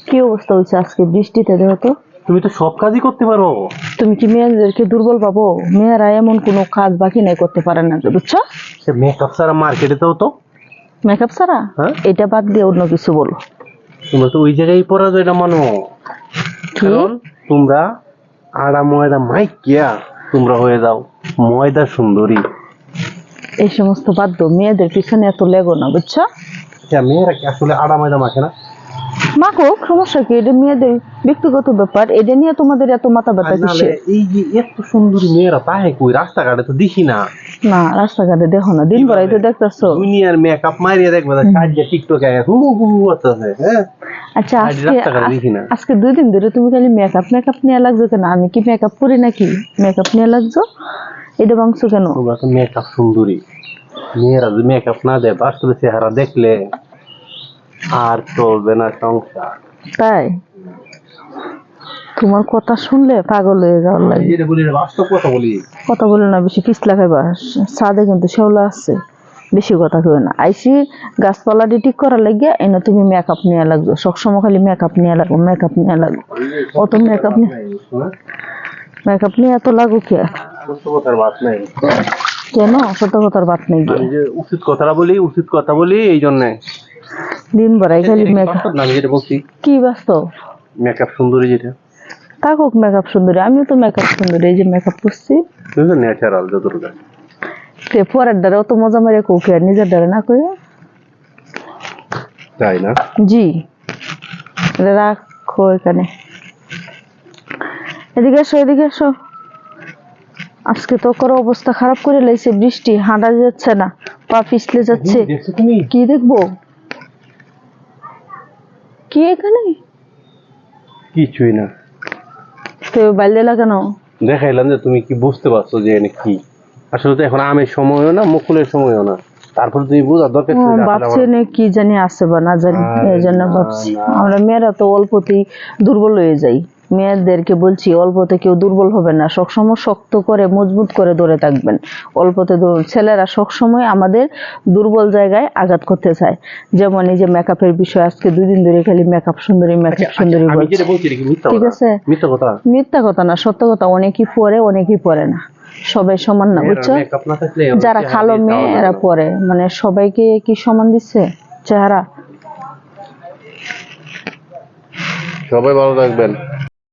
কি অবস্থা হয়েছে আজকে বৃষ্টিতে? দেখো তো, তুমি তো সব কাজই করতে পারো। তুমি কি মেয়েদেরকে দুর্বল ভাবো? মেয়েরা এমন কোনো কাজ বাকি নাই করতে পারে না, বুঝছো? সে মেকআপ ছাড়া মার্কেটে তো মেকআপ ছাড়া হ্যাঁ এটা বাদ দিয়ে অন্য কিছু বলো। তোমরা তো ওই জায়গায় পরাজয়টা মানো। কি? কারণ তোমরা আড়া ময়দা মাইকিয়া তোমরা হয়ে যাও ময়দা সুন্দরী। এই সমস্ত বাদ দাও, মেয়েদের পিছনে এত লেগো না, বুঝছো? মেয়েরা কি আসলে আড়া ময়দা মাখে না? মাখো, সমস্যা কি? এটা মেয়েদের ব্যক্তিগত ব্যাপার, এটা নিয়ে তোমাদের এত মাথা ব্যথা কিসে? এই যে এত সুন্দরী মেয়েরা তাহে কই রাস্তাঘাটে তো দেখি না। না, রাস্তাঘাটে দেখো না, দিন ভরাই তো দেখতেছো। দুনিয়ার মেকআপ মারিয়ে দেখবে সাইডে টিকটকে হু হু করতেছে। হ্যাঁ আচ্ছা, রাস্তাঘাটে দেখি না। আজকে 2 দিন ধরে তুমি খালি মেকআপ নিয়ে লাগছো কেন? আমি কি মেকআপ করি নাকি? মেকআপ নিয়ে লাগছো, এটা ভাঙছো কেন? তোমরা তো মেকআপ সুন্দরী। মেয়েরা যদি মেকআপ না দেয় বাস্তবে চেহারা দেখলে আর চলবে না সংসার। তাই তোমার কথা শুনলে পাগল হয়ে যাওয়ার লাগে। যেটা বলি বাস্তব কথা বলি। কথা বলে না বেশি, পিছলা খাইবা। ছাদে কিন্তু শেওলা আছে, বেশি কথা কেউ না। আইসি গাছপালা ঠিক করার লাগিয়া এনে তুমি মেকআপ নিয়ে লাগছো, সবসময় খালি মেকআপ নিয়ে লাগো, মেকআপ নিয়ে লাগো। অত মেকআপ নিয়ে এত লাগো কে? কথার বাদ নাই। কেন সত্য কথার বাদ নেই গিয়ে? উচিত কথা বলি এই জন্যে দিন ভরাই খালি মেকআপ। আমি যেটা বলছি কি বাস্তব? মেকআপ সুন্দরী যেটা থাকুক মেকআপ সুন্দরী, আমিও তো মেকআপ সুন্দরী, এই যে মেকআপ করছি। তুমি তো ন্যাচারাল যতটুকু। পরের দ্বারা অত মজা মেরে কৌকে আর নিজের দ্বারা না করে। তাই না? জি, রাখো এখানে। এদিকে এসো, এদিকে এসো। আজকে তো করো অবস্থা খারাপ করে লাইছে, বৃষ্টি, হাঁটা যাচ্ছে না, পা পিছলে যাচ্ছে। কি দেখবো? কি এখানে? কিছুই না, তো বাইলে লাগানো। দেখাইলাম যে তুমি কি বুঝতে পারছো যে এনে কি। আসলে তো এখন আমের সময়ও না, মুকুলের সময়ও না, তারপর তুমি বোঝার দরকার ছিল। ভাবছি না কি জানি আছে বা না জানি, এই জন্য ভাবছি। আমরা মেয়েরা তো অল্পতেই দুর্বল হয়ে যাই। মেয়েদেরকে বলছি অল্পতে কেউ দুর্বল হবে না, সবসময় শক্ত করে মজবুত করে ধরে থাকবেন। অল্পতে ছেলেরা সবসময় আমাদের দুর্বল জায়গায় আঘাত করতে চায়। যেমন এই যে মেকআপের বিষয়, আজকে 2 দিন ধরে খালি মেকআপ সুন্দরী বলছে। ঠিক আছে, মিথ্যা কথা না, সত্য কথা। অনেকেই পরে, অনেকেই পরে না, সবাই সমান না, বুঝছো? যারা খালো মেয়ে এরা পরে, মানে সবাইকে কি সমান দিচ্ছে চেহারা? সবাই ভালো থাকবেন।